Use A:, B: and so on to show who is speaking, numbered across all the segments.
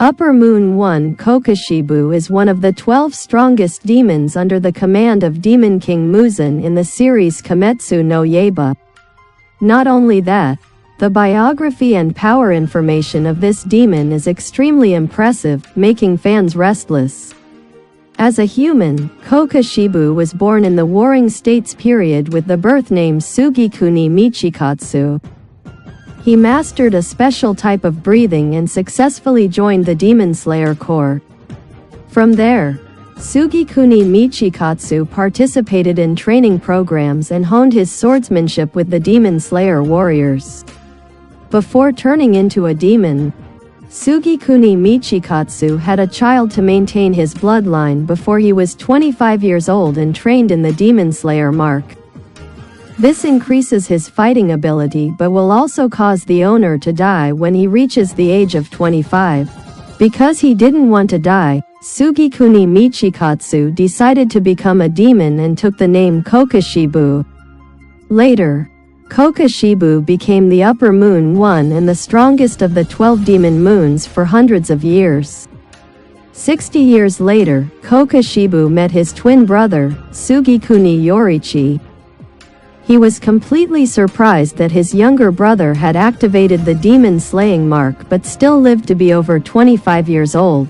A: Upper Moon 1 Kokushibo is one of the 12 strongest demons under the command of Demon King Muzan in the series Kimetsu no Yaiba. Not only that, the biography and power information of this demon is extremely impressive, making fans restless. As a human, Kokushibo was born in the Warring States period with the birth name Sugikuni Michikatsu. He mastered a special type of breathing and successfully joined the Demon Slayer Corps. From there, Sugikuni Michikatsu participated in training programs and honed his swordsmanship with the Demon Slayer warriors. Before turning into a demon, Sugikuni Michikatsu had a child to maintain his bloodline before he was 25 years old and trained in the Demon Slayer mark. This increases his fighting ability but will also cause the owner to die when he reaches the age of 25. Because he didn't want to die, Sugikuni Michikatsu decided to become a demon and took the name Kokushibo. Later, Kokushibo became the Upper Moon 1 and the strongest of the 12 demon moons for hundreds of years. 60 years later, Kokushibo met his twin brother, Sugikuni Yorichi. He was completely surprised that his younger brother had activated the demon slaying mark but still lived to be over 25 years old.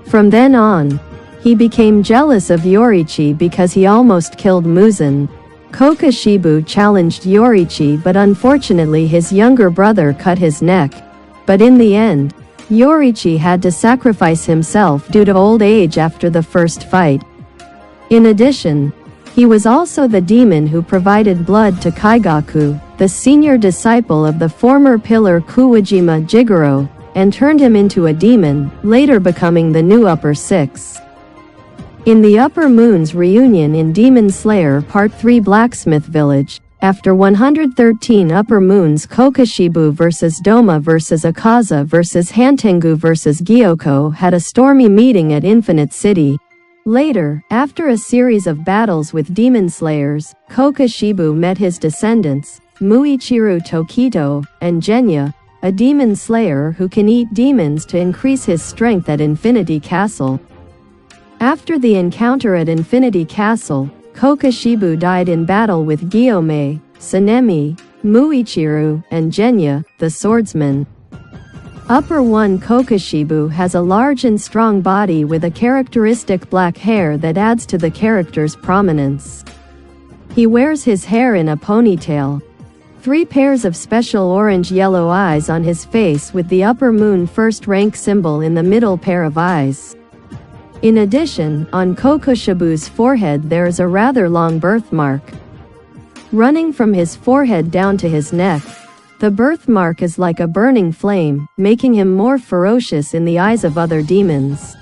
A: From then on, he became jealous of Yorichi because he almost killed Muzan. Kokushibo challenged Yorichi but unfortunately his younger brother cut his neck. But in the end, Yorichi had to sacrifice himself due to old age after the first fight. In addition, he was also the demon who provided blood to Kaigaku, the senior disciple of the former pillar Kuwajima Jigoro, and turned him into a demon, later becoming the new Upper Six. In the Upper Moon's reunion in Demon Slayer Part 3 Blacksmith Village, after 113 Upper Moons, Kokushibo vs Doma vs Akaza vs Hantengu vs Gyoko had a stormy meeting at Infinite City. Later, after a series of battles with demon slayers, Kokushibo met his descendants, Muichiro Tokito, and Genya, a demon slayer who can eat demons to increase his strength at Infinity Castle. After the encounter at Infinity Castle, Kokushibo died in battle with Gyome, Sanemi, Muichiro, and Genya, the swordsman. Upper 1 Kokushibo has a large and strong body with a characteristic black hair that adds to the character's prominence. He wears his hair in a ponytail. 3 pairs of special orange-yellow eyes on his face with the Upper Moon first rank symbol in the middle pair of eyes. In addition, on Kokushibo's forehead there is a rather long birthmark. Running from his forehead down to his neck, the birthmark is like a burning flame, making him more ferocious in the eyes of other demons.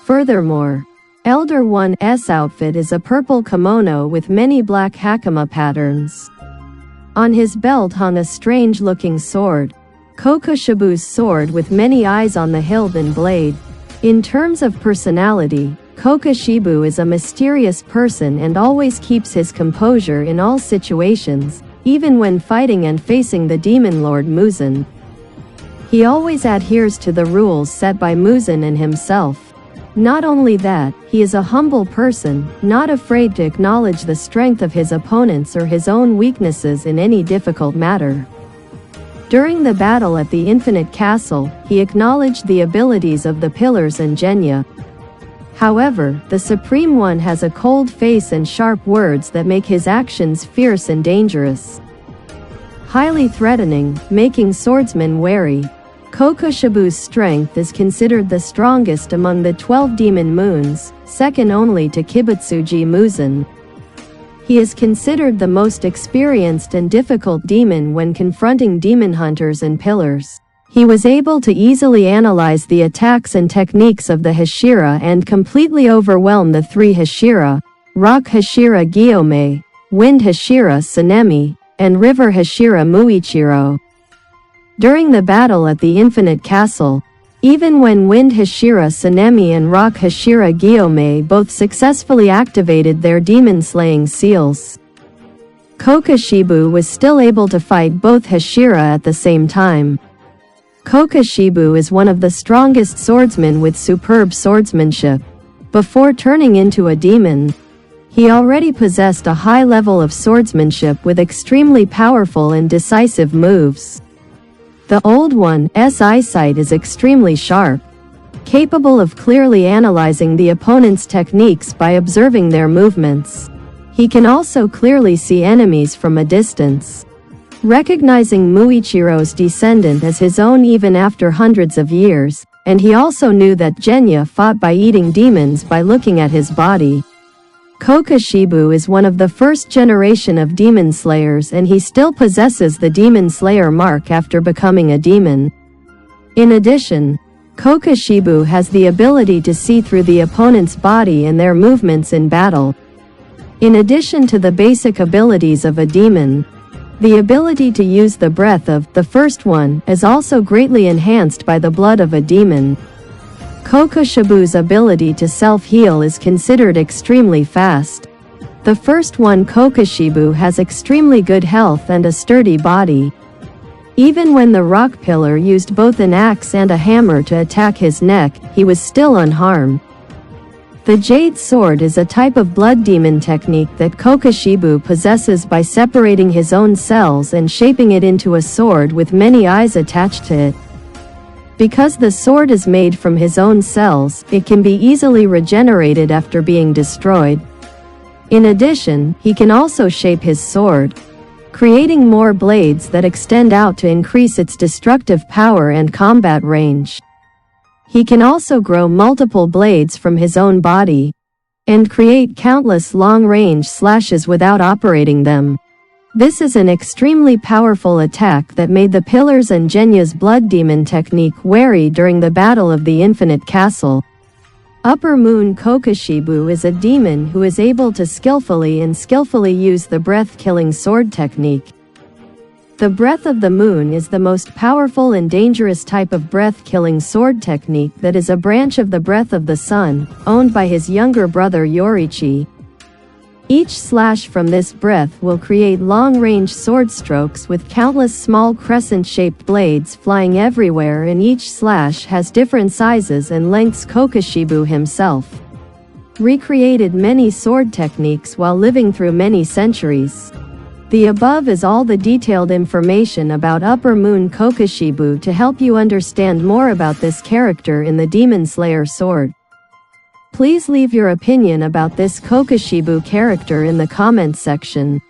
A: Furthermore, Elder 1's outfit is a purple kimono with many black hakama patterns. On his belt hung a strange-looking sword, Kokushibo's sword with many eyes on the hilt and blade. In terms of personality, Kokushibo is a mysterious person and always keeps his composure in all situations, even when fighting and facing the demon lord Muzan. He always adheres to the rules set by Muzan and himself. Not only that, he is a humble person, not afraid to acknowledge the strength of his opponents or his own weaknesses in any difficult matter. During the battle at the Infinite Castle, he acknowledged the abilities of the Pillars and Genya. However, the Supreme One has a cold face and sharp words that make his actions fierce and dangerous. Highly threatening, making swordsmen wary. Kokushibo's strength is considered the strongest among the 12 demon moons, second only to Kibutsuji Muzan. He is considered the most experienced and difficult demon when confronting demon hunters and pillars. He was able to easily analyze the attacks and techniques of the Hashira and completely overwhelm the 3 Hashira, Rock Hashira Gyome, Wind Hashira Sanemi, and River Hashira Muichiro. During the battle at the Infinite Castle, even when Wind Hashira Sanemi and Rock Hashira Gyome both successfully activated their demon-slaying seals, Kokushibo was still able to fight both Hashira at the same time. Kokushibo is one of the strongest swordsmen with superb swordsmanship. Before turning into a demon, he already possessed a high level of swordsmanship with extremely powerful and decisive moves. The Old One's eyesight is extremely sharp, capable of clearly analyzing the opponent's techniques by observing their movements. He can also clearly see enemies from a distance, recognizing Muichiro's descendant as his own even after hundreds of years, and he also knew that Genya fought by eating demons by looking at his body. Kokushibo is one of the first generation of demon slayers, and he still possesses the demon slayer mark after becoming a demon. In addition, Kokushibo has the ability to see through the opponent's body and their movements in battle. In addition to the basic abilities of a demon, the ability to use the breath of the first one is also greatly enhanced by the blood of a demon. Kokushibo's ability to self-heal is considered extremely fast. The first one, Kokushibo, has extremely good health and a sturdy body. Even when the rock pillar used both an axe and a hammer to attack his neck, he was still unharmed. The Jade Sword is a type of blood demon technique that Kokushibo possesses by separating his own cells and shaping it into a sword with many eyes attached to it. Because the sword is made from his own cells, it can be easily regenerated after being destroyed. In addition, he can also shape his sword, creating more blades that extend out to increase its destructive power and combat range. He can also grow multiple blades from his own body, and create countless long-range slashes without operating them. This is an extremely powerful attack that made the Pillars and Genya's blood demon technique wary during the Battle of the Infinite Castle. Upper Moon Kokushibo is a demon who is able to skillfully use the breath-killing sword technique. The Breath of the Moon is the most powerful and dangerous type of breath-killing sword technique that is a branch of the Breath of the Sun, owned by his younger brother Yorichi. Each slash from this breath will create long-range sword strokes with countless small crescent-shaped blades flying everywhere, and each slash has different sizes and lengths. Kokushibo himself recreated many sword techniques while living through many centuries. The above is all the detailed information about Upper Moon Kokushibo to help you understand more about this character in the Demon Slayer sword. Please leave your opinion about this Kokushibo character in the comments section.